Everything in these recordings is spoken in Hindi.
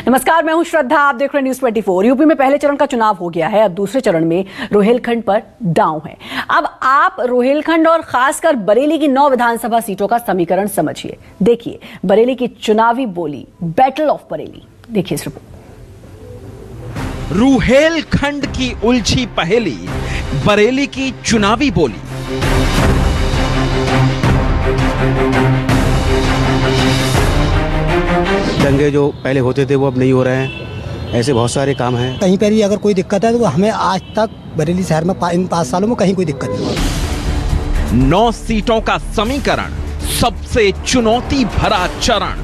नमस्कार, मैं हूं श्रद्धा। आप देख रहे हैं न्यूज़ 24। यूपी में पहले चरण का चुनाव हो गया है, अब दूसरे चरण में रोहिलखंड पर दांव है। अब आप रोहिलखंड और खासकर बरेली की 9 विधानसभा सीटों का समीकरण समझिए। देखिए बरेली की चुनावी बोली, बैटल ऑफ बरेली। देखिए इस रिपोर्ट। रोहिलखंड की उलझी पहेली, बरेली की चुनावी बोली। दंगे जो पहले होते थे वो अब नहीं हो रहे हैं। ऐसे बहुत सारे काम हैं। कहीं पर भी अगर कोई दिक्कत है तो हमें आज तक बरेली शहर में इन 5 सालों में कहीं कोई दिक्कत नहीं हुई। 9 सीटों का समीकरण, सबसे चुनौती भरा चरण।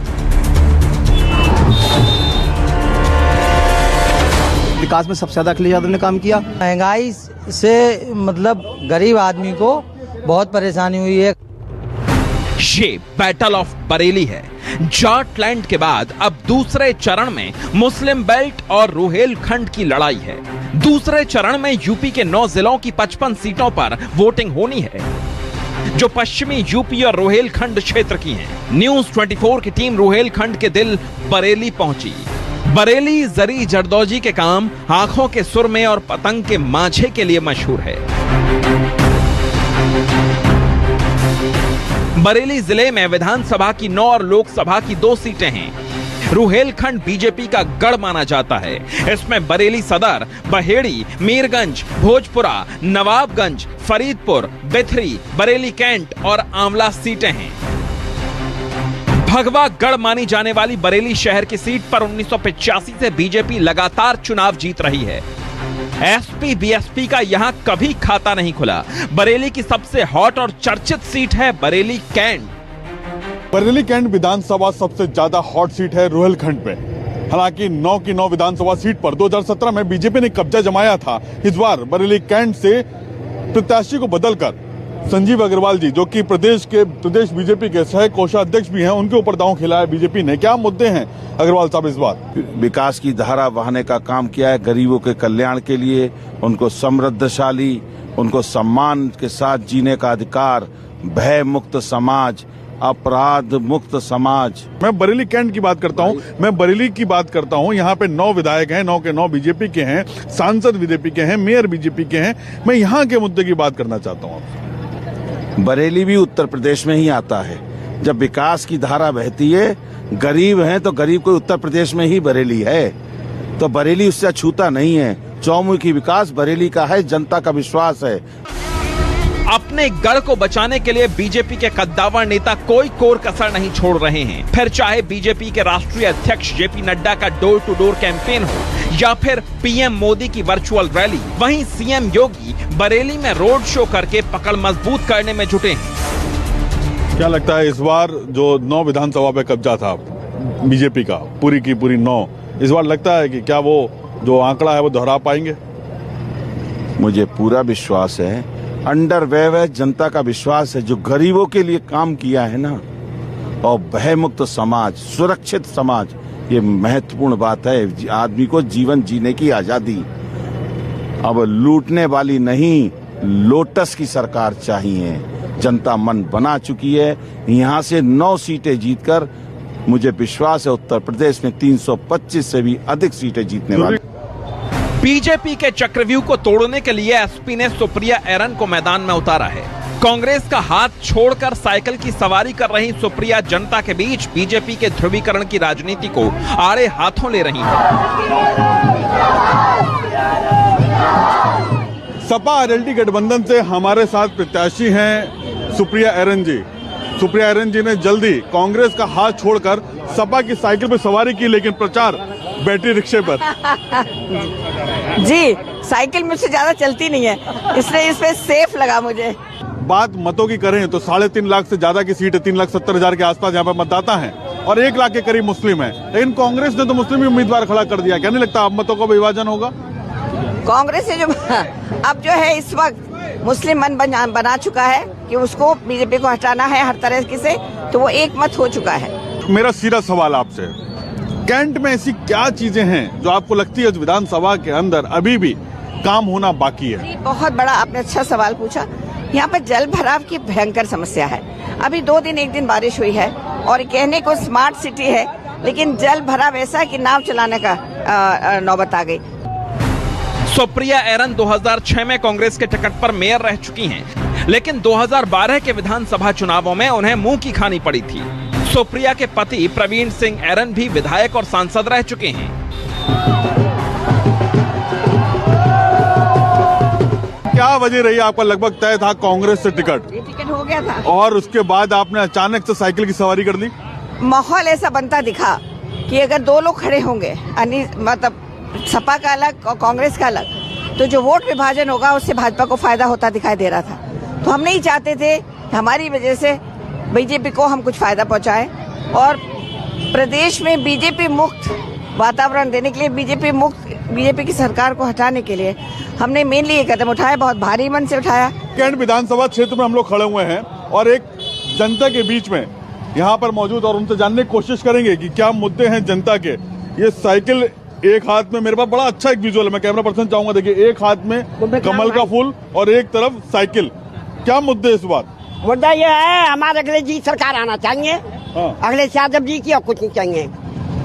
विकास में सबसे ज्यादा अखिलेश यादव ने काम किया। महंगाई से मतलब गरीब आदमी को बहुत परेशानी हुई है। ये बैटल ऑफ बरेली है। जाटलैंड के बाद अब दूसरे चरण में मुस्लिम बेल्ट और रोहिलखंड की लड़ाई है। दूसरे चरण में यूपी के 9 जिलों की 55 सीटों पर वोटिंग होनी है, जो पश्चिमी यूपी और रोहिलखंड क्षेत्र की हैं। न्यूज़ 24 की टीम रोहिलखंड के दिल बरेली पहुंची। बरेली जरी जरदौजी के काम, आंखों के सुरमे और पतंग के मांझे के लिए मशहूर है। बरेली जिले में विधानसभा की 9 और लोकसभा की 2 सीटें हैं। रोहिलखंड बीजेपी का गढ़ माना जाता है। इसमें बरेली सदर, बहेड़ी, मीरगंज, भोजपुरा, नवाबगंज, फरीदपुर, बिथरी, बरेली कैंट और आंवला सीटें हैं। भगवा गढ़ मानी जाने वाली बरेली शहर की सीट पर 1985 से बीजेपी लगातार चुनाव जीत रही है। एसपी बीएसपी का यहां कभी खाता नहीं खुला। बरेली की सबसे हॉट और चर्चित सीट है बरेली कैंट। बरेली कैंट विधानसभा सबसे ज्यादा हॉट सीट है रोहिलखंड पे। हालांकि 9 की 9 विधानसभा सीट पर 2017 में बीजेपी ने कब्जा जमाया था। इस बार बरेली कैंट से प्रत्याशी को बदलकर संजीव अग्रवाल जी, जो कि प्रदेश बीजेपी के सह कोषाध्यक्ष भी हैं, उनके ऊपर दांव खेला है बीजेपी ने। क्या मुद्दे हैं अग्रवाल साहब इस बार? विकास की धारा बहाने का काम किया है, गरीबों के कल्याण के लिए, उनको समृद्धशाली, उनको सम्मान के साथ जीने का अधिकार, भय मुक्त समाज, अपराध मुक्त समाज। मैं बरेली कैंट की बात करता हूं, मैं बरेली की बात करता हूं। यहाँ पे 9 विधायक हैं, 9 के 9 बीजेपी के हैं, सांसद बीजेपी के हैं, मेयर बीजेपी के हैं। मैं यहाँ के मुद्दे की बात करना चाहता हूँ। बरेली भी उत्तर प्रदेश में ही आता है। जब विकास की धारा बहती है, गरीब हैं तो गरीब कोई उत्तर प्रदेश में ही बरेली है, तो बरेली उससे अछूता नहीं है। चौमुखी विकास बरेली का है, जनता का विश्वास है। अपने गढ़ को बचाने के लिए बीजेपी के कद्दावर नेता कोई कोर कसर नहीं छोड़ रहे हैं। फिर चाहे बीजेपी के राष्ट्रीय अध्यक्ष जेपी नड्डा का डोर टू डोर कैंपेन हो या फिर पीएम मोदी की वर्चुअल रैली, वहीं सीएम योगी बरेली में रोड शो करके पकड़ मजबूत करने में जुटे हैं। क्या लगता है इस बार जो 9 विधानसभा पे कब्जा था बीजेपी का, पूरी की पूरी 9, इस बार लगता है कि क्या वो जो आंकड़ा है वो दोहरा पाएंगे? मुझे पूरा विश्वास है, अंडरवेव है, जनता का विश्वास है। जो गरीबों के लिए काम किया है ना, और भयमुक्त समाज, सुरक्षित समाज, ये महत्वपूर्ण बात है। आदमी को जीवन जीने की आजादी। अब लूटने वाली नहीं, लोटस की सरकार चाहिए। जनता मन बना चुकी है। यहाँ से 9 सीटें जीतकर मुझे विश्वास है उत्तर प्रदेश में 325 से भी अधिक सीटें जीतने वाली। बीजेपी के चक्रव्यूह को तोड़ने के लिए एसपी ने सुप्रिया एरन को मैदान में उतारा है। कांग्रेस का हाथ छोड़कर साइकिल की सवारी कर रही सुप्रिया जनता के बीच बीजेपी के ध्रुवीकरण की राजनीति को आड़े हाथों ले रही हैं। सपा आरएलडी गठबंधन से हमारे साथ प्रत्याशी हैं सुप्रिया एरन जी। सुप्रिया एरन जी ने जल्दी कांग्रेस का हाथ छोड़कर सपा की साइकिल पर सवारी की, लेकिन प्रचार बैटरी रिक्शे पर। जी, साइकिल मुझसे ज्यादा चलती नहीं है, इसलिए इस पे सेफ लगा मुझे। बात मतों की करें तो 3.5 लाख से ज्यादा की सीट है, 3,70,000 के आसपास यहाँ पर मतदाता हैं और 1 लाख के करीब मुस्लिम है। लेकिन कांग्रेस ने तो मुस्लिम उम्मीदवार खड़ा कर दिया। क्या नहीं लगता अब मतों का विभाजन होगा? कांग्रेस से जो अब जो है इस वक्त मुस्लिम मन बना चुका है कि उसको बीजेपी को हटाना है हर तरह से, तो वो एक मत हो चुका है। मेरा सीधा सवाल आपसे, कैंट में ऐसी क्या चीजें हैं जो आपको लगती है विधानसभा के अंदर अभी भी काम होना बाकी है? बहुत बड़ा आपने अच्छा सवाल पूछा। यहाँ पर जल भराव की भयंकर समस्या है। अभी 2 दिन 1 दिन बारिश हुई है और कहने को स्मार्ट सिटी है, लेकिन जल भरा वैसा कि नाव चलाने का नौबत आ गई। सुप्रिया एरन 2006 में कांग्रेस के टिकट पर मेयर रह चुकी हैं, लेकिन 2012 के विधानसभा चुनावों में उन्हें मुंह की खानी पड़ी थी। सुप्रिया के पति प्रवीण सिंह एरन भी विधायक और सांसद रह चुके हैं। क्या वजह रही? आपका लगभग तय था कांग्रेस से टिकट? ये टिकट हो गया था और उसके बाद आपने अचानक से साइकिल की सवारी कर ली। माहौल ऐसा बनता दिखा कि अगर दो लोग खड़े होंगे, मतलब सपा का अलग और कांग्रेस का अलग, तो जो वोट विभाजन होगा उससे भाजपा को फायदा होता दिखाई दे रहा था। तो हम नहीं चाहते थे कि हमारी वजह से बीजेपी को हम कुछ फायदा पहुंचाए, और प्रदेश में बीजेपी मुक्त वातावरण देने के लिए, बीजेपी की सरकार को हटाने के लिए हमने मेनली ये कदम उठाया, बहुत भारी मन से उठाया। कैंट विधानसभा क्षेत्र में हम लोग खड़े हुए हैं और एक जनता के बीच में यहाँ पर मौजूद, और उनसे जानने की कोशिश करेंगे कि क्या मुद्दे हैं जनता के। ये साइकिल एक हाथ में, मेरे पास बड़ा अच्छा एक विजुअल है, मैं कैमरा पर्सन चाहूंगा, देखिए, एक हाथ में कमल का फूल और एक तरफ साइकिल। क्या मुद्दे इस बार? मुद्दा ये है, हमारे अगले जी सरकार आना चाहिए। हाँ। अगले यादव जी की और कुछ नहीं चाहिए।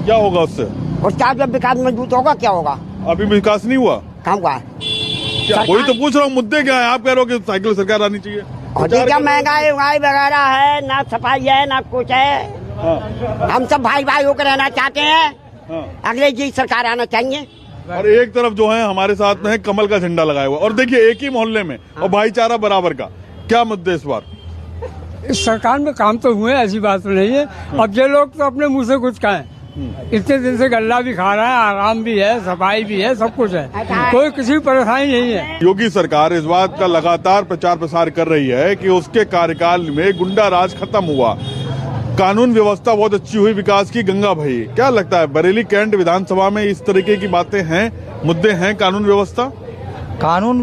क्या होगा उससे? उसका जब विकास मजबूत होगा, क्या होगा? अभी विकास नहीं हुआ। काम हुआ? वही तो पूछ रहा हूँ, मुद्दे क्या है? आप कह रहे हो कि साइकिल सरकार आनी चाहिए। क्या महंगाई वगैरह है, ना सफाई है, ना कुछ है। हाँ। हम सब भाई भाई होकर रहना चाहते हैं। हाँ। अगले जी सरकार आना चाहिए। और एक तरफ जो है हमारे साथ में है कमल का झंडा लगाया हुआ, और देखिए एक ही मोहल्ले में, और भाईचारा बराबर का। क्या मुद्दे इस बार? इस सरकार में काम तो हुए, ऐसी बात तो नहीं है। अब ये लोग तो अपने मुंह से कुछ कहें, इतने दिन से गल्ला भी खा रहा है, आराम भी है, सफाई भी है, सब कुछ है, कोई किसी की परेशानी नहीं है। योगी सरकार इस बात का लगातार प्रचार प्रसार कर रही है कि उसके कार्यकाल में गुंडा राज खत्म हुआ, कानून व्यवस्था बहुत अच्छी हुई, विकास की गंगा बही। क्या लगता है बरेली कैंट विधानसभा में इस तरीके की बातें हैं, मुद्दे हैं? कानून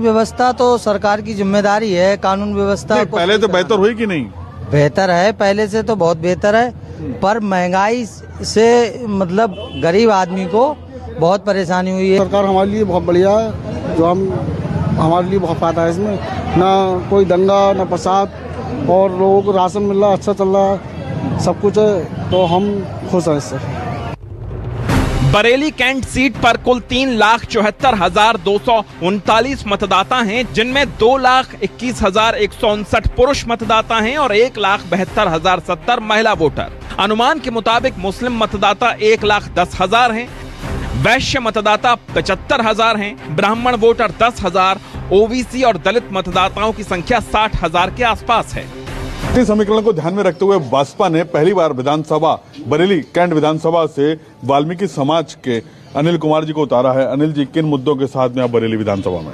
व्यवस्था तो सरकार की जिम्मेदारी है। कानून व्यवस्था पहले तो बेहतर हुई कि नहीं? बेहतर है, पहले से तो बहुत बेहतर है, पर महंगाई से मतलब गरीब आदमी को बहुत परेशानी हुई है। सरकार हमारे लिए बहुत बढ़िया है, जो हमारे लिए बहुत फायदा है इसमें, ना कोई दंगा ना फसाद, और लोगों को राशन मिल रहा, अच्छा चल रहा है, सब कुछ है, तो हम खुश हैं इससे। बरेली कैंट सीट पर कुल 3,74,239 मतदाता हैं, जिनमें 2,21,159 पुरुष मतदाता हैं और 1,72,070 महिला वोटर। अनुमान के मुताबिक मुस्लिम मतदाता 1,10,000 हैं, वैश्य मतदाता 75,000 हैं, ब्राह्मण वोटर 10,000, ओबीसी और दलित मतदाताओं की संख्या 60,000 के आसपास है। इस समीकरण को ध्यान में रखते हुए बसपा ने पहली बार विधानसभा, बरेली कैंट विधानसभा से वाल्मीकि समाज के अनिल कुमार जी को उतारा है। अनिल जी, किन मुद्दों के साथ में आप बरेली विधानसभा में?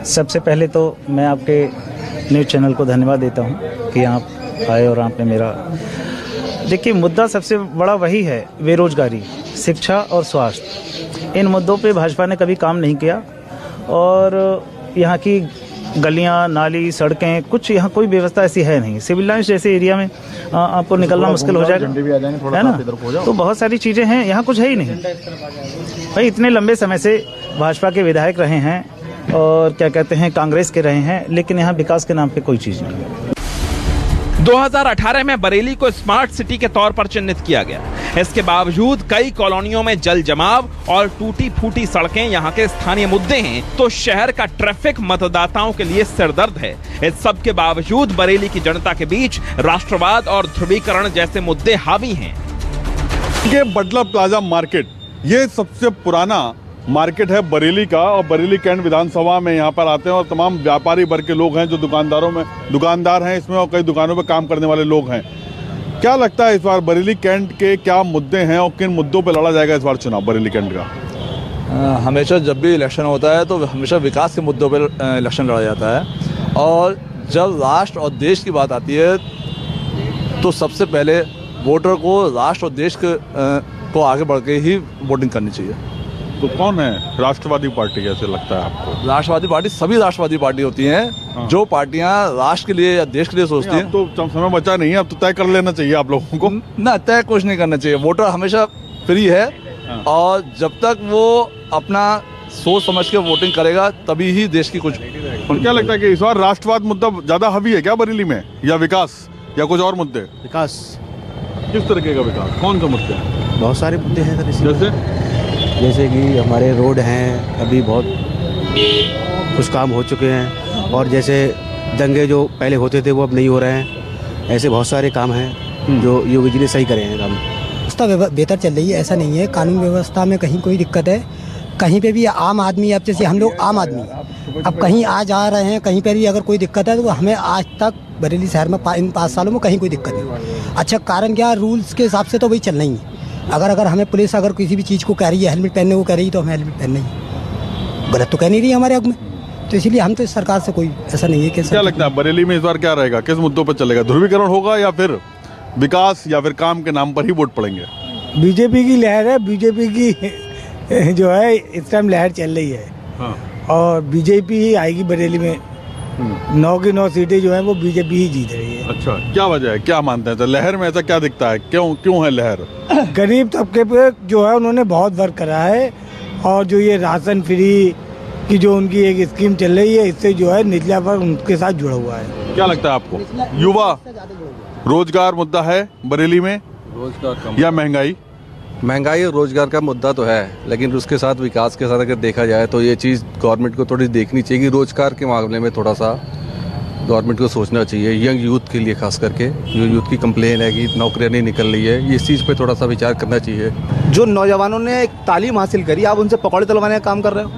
सबसे पहले तो मैं आपके न्यूज़ चैनल को धन्यवाद देता हूं कि आप आए और आपने मेरा, देखिए, मुद्दा सबसे बड़ा वही है, बेरोजगारी, शिक्षा और स्वास्थ्य। इन मुद्दों पे भाजपा ने कभी काम नहीं किया, और यहाँ की गलियां, नाली, सड़कें, कुछ यहाँ कोई व्यवस्था ऐसी है नहीं। सिविल लाइन्स जैसे एरिया में आपको निकलना मुश्किल हो जाएगा, है ना? तो बहुत सारी चीजें हैं, यहाँ कुछ है ही नहीं। भाई, इतने लंबे समय से भाजपा के विधायक रहे हैं और क्या कहते हैं, कांग्रेस के रहे हैं, लेकिन यहाँ विकास के नाम पे कोई चीज नहीं है। 2018 में बरेली को स्मार्ट सिटी के तौर पर चिन्हित किया गया। इसके बावजूद कई कॉलोनियों में जल जमाव और टूटी फूटी सड़कें यहाँ के स्थानीय मुद्दे हैं, तो शहर का ट्रैफिक मतदाताओं के लिए सिरदर्द है। इस सब के बावजूद बरेली की जनता के बीच राष्ट्रवाद और ध्रुवीकरण जैसे मुद्दे हावी हैं। ये बटला प्लाजा मार्केट, ये सबसे पुराना मार्केट है बरेली का, और बरेली कैंट विधानसभा में यहाँ पर आते हैं और तमाम व्यापारी वर्ग के लोग हैं जो दुकानदार हैं इसमें, और कई दुकानों पर काम करने वाले लोग हैं। क्या लगता है इस बार बरेली कैंट के क्या मुद्दे हैं और किन मुद्दों पर लड़ा जाएगा इस बार चुनाव बरेली कैंट का? हमेशा जब भी इलेक्शन होता है तो हमेशा विकास के मुद्दों पर इलेक्शन लड़ा जाता है, और जब राष्ट्र और देश की बात आती है तो सबसे पहले वोटर को राष्ट्र और देश को आगे बढ़ के ही वोटिंग करनी चाहिए। तो कौन है राष्ट्रवादी पार्टी, ऐसे लगता है आपको? राष्ट्रवादी पार्टी, सभी राष्ट्रवादी पार्टी होती हैं, जो पार्टियां राष्ट्र के लिए या देश के लिए सोचती हैं। तो समय बचा नहीं है, अब तो तय कर लेना चाहिए आप लोगों को। ना, तय कुछ नहीं करना चाहिए, वोटर हमेशा फ्री है, और जब तक वो अपना सोच समझ के वोटिंग करेगा तभी ही देश की कुछ। क्या लगता है कि इस बार राष्ट्रवाद मुद्दा ज्यादा हावी है क्या बरेली में, या विकास, या कुछ और मुद्दे? विकास किस तरीके का विकास, कौन सा मुद्दे हैं? बहुत सारे मुद्दे हैं सर इसमें। जैसे कि हमारे रोड हैं अभी बहुत कुछ काम हो चुके हैं, और जैसे दंगे जो पहले होते थे वो अब नहीं हो रहे हैं। ऐसे बहुत सारे काम हैं जो योगी जी ने सही करे हैं काम। व्यवस्था बेहतर चल रही है, ऐसा नहीं है। कानून व्यवस्था में कहीं कोई दिक्कत है, कहीं पे भी आम आदमी, अब जैसे हम लोग आम आदमी अब कहीं आ जा रहे हैं, कहीं पर भी अगर कोई दिक्कत है तो हमें आज तक बरेली शहर में इन 5 सालों में कहीं कोई दिक्कत नहीं। अच्छा, कारण क्या, रूल्स के हिसाब से तो वही चलना ही है। अगर हमें पुलिस अगर किसी भी चीज़ को कह रही है, हेलमेट पहनने को कह रही है, तो हमें हेलमेट पहनना ही, गलत तो कह नहीं रही हमारे हक में। तो इसीलिए हम तो इस सरकार से कोई ऐसा नहीं है कि क्या लगता है बरेली में इस बार क्या रहेगा, किस मुद्दों पर चलेगा? ध्रुवीकरण होगा या फिर विकास या फिर काम के नाम पर ही वोट पड़ेंगे? बीजेपी की लहर है, बीजेपी की जो है इस टाइम लहर चल रही है। हाँ। और बीजेपी ही आएगी बरेली में। 9 की 9 सीटें जो हैं वो बीजेपी ही जीत रही है। अच्छा, क्या वजह है, क्या मानते हैं? तो लहर में ऐसा क्या दिखता है, क्यों है लहर? गरीब तबके पे जो है उन्होंने बहुत वर्क करा है, और जो ये राशन फ्री की जो उनकी एक स्कीम चल रही है, इससे जो है निचला वर्ग उनके साथ जुड़ा हुआ है। क्या लगता है आपको, युवा रोजगार मुद्दा है बरेली में, रोजगार या महंगाई? महंगाई और रोजगार का मुद्दा तो है, लेकिन उसके साथ विकास के साथ अगर देखा जाए तो ये चीज़ गवर्नमेंट को थोड़ी देखनी चाहिए कि रोजगार के मामले में थोड़ा सा गवर्नमेंट को सोचना चाहिए। यंग यूथ के लिए खास करके, जो यूथ की कंप्लेन है कि नौकरियां नहीं निकल रही है, इस चीज़ पे थोड़ा सा विचार करना चाहिए। जो नौजवानों ने एक तालीम हासिल करी, आप उनसे पकौड़े तलवाने का काम कर रहे हो।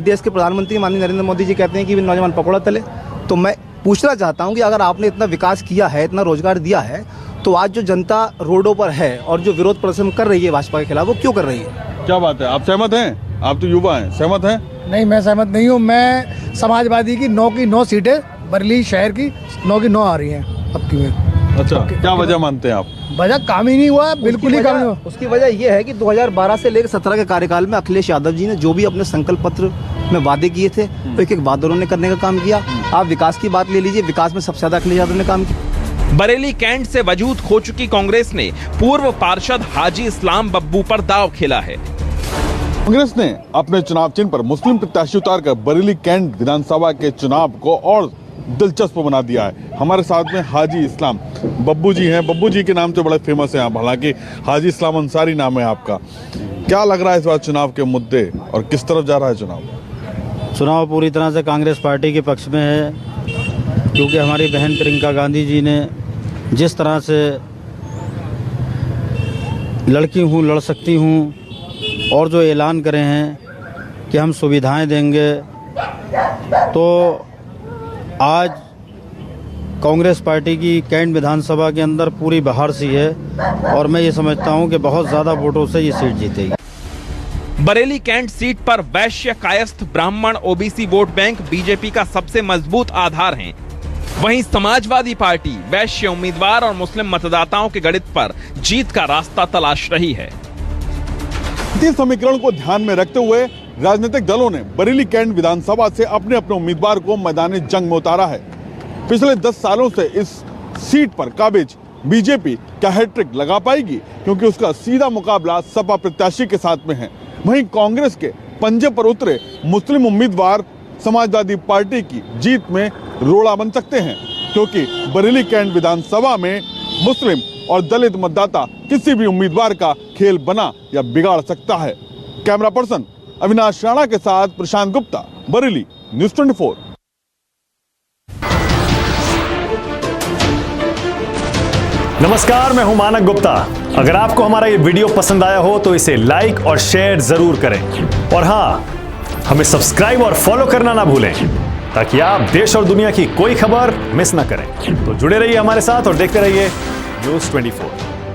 देश के प्रधानमंत्री माननीय नरेंद्र मोदी जी कहते हैं कि नौजवान पकौड़ा तले। तो मैं पूछना चाहता हूं कि अगर आपने इतना विकास किया है, इतना रोजगार दिया है, तो आज जो जनता रोडों पर है और जो विरोध प्रदर्शन कर रही है भाजपा के खिलाफ, वो क्यों कर रही है? क्या बात है, आप सहमत हैं? आप तो युवा हैं, सहमत हैं? नहीं, मैं सहमत नहीं हूँ। मैं समाजवादी की 9 की 9 सीटें बरेली शहर की 9 की 9 आ रही हैं अब की में। अच्छा, क्या वजह मानते हैं आप? वजह काम ही नहीं हुआ, बिल्कुल ही काम नहीं हुआ। उसकी वजह यह है कि 2012 से लेकर 17 के कार्यकाल में अखिलेश यादव जी ने जो भी अपने संकल्प पत्र में वादे किए थे, एक वादा उन्होंने करने का काम किया। आप विकास की बात ले लीजिए, विकास में सबसे ज्यादा अखिलेश यादव ने काम किया। बरेली कैंट से वजूद खो चुकी कांग्रेस ने पूर्व पार्षद हाजी इस्लाम बब्बू पर दांव खेला है। कांग्रेस ने अपने चुनाव चिन्ह पर मुस्लिम प्रत्याशी उतारकर बरेली कैंट विधानसभा के चुनाव को और दिलचस्प बना दिया है। हमारे साथ में हाजी इस्लाम बब्बू जी हैं। बब्बू जी के नाम से बड़े फेमस हैं आप, हालांकि हाजी इस्लाम अंसारी नाम है आपका। क्या लग रहा है इस बार चुनाव के मुद्दे और किस तरफ जा रहा है चुनाव? चुनाव पूरी तरह से कांग्रेस पार्टी के पक्ष में है, क्योंकि हमारी बहन प्रियंका गांधी जी ने जिस तरह से लड़की हूँ लड़ सकती हूँ और जो ऐलान करे हैं कि हम सुविधाएं देंगे, तो आज कांग्रेस पार्टी की कैंट विधानसभा के अंदर पूरी बहार सी है, और मैं ये समझता हूँ कि बहुत ज़्यादा वोटों से ये सीट जीतेगी। बरेली कैंट सीट पर वैश्य, कायस्थ, ब्राह्मण, ओबीसी वोट बैंक बीजेपी का सबसे मजबूत आधार हैं। वहीं समाजवादी पार्टी वैश्य उम्मीदवार और मुस्लिम मतदाताओं के गणित पर जीत का रास्ता तलाश रही है। इस समीकरण को ध्यान में रखते हुए राजनीतिक दलों ने बरेली कैंट विधानसभा से अपने अपने उम्मीदवार को मैदानी जंग में उतारा है। पिछले 10 सालों से इस सीट पर काबिज बीजेपी क्या हैट्रिक लगा पाएगी, क्योंकि उसका सीधा मुकाबला सपा प्रत्याशी के साथ में है। वहीं कांग्रेस के पंजे पर उतरे मुस्लिम उम्मीदवार समाजवादी पार्टी की जीत में रोड़ा बन सकते हैं, क्योंकि बरेली कैंट विधानसभा में मुस्लिम और दलित मतदाता किसी भी उम्मीदवार का खेल बना या बिगाड़ सकता है। कैमरा पर्सन अविनाश राणा के साथ प्रशांत गुप्ता, बरेली, न्यूज़ 24। नमस्कार, मैं हूं मानक गुप्ता। अगर आपको हमारा ये वीडियो पसंद आया हो तो इसे लाइक और शेयर जरूर करें, और हाँ, हमें सब्सक्राइब और फॉलो करना ना भूलें, ताकि आप देश और दुनिया की कोई खबर मिस ना करें। तो जुड़े रहिए हमारे साथ और देखते रहिए न्यूज़ 24।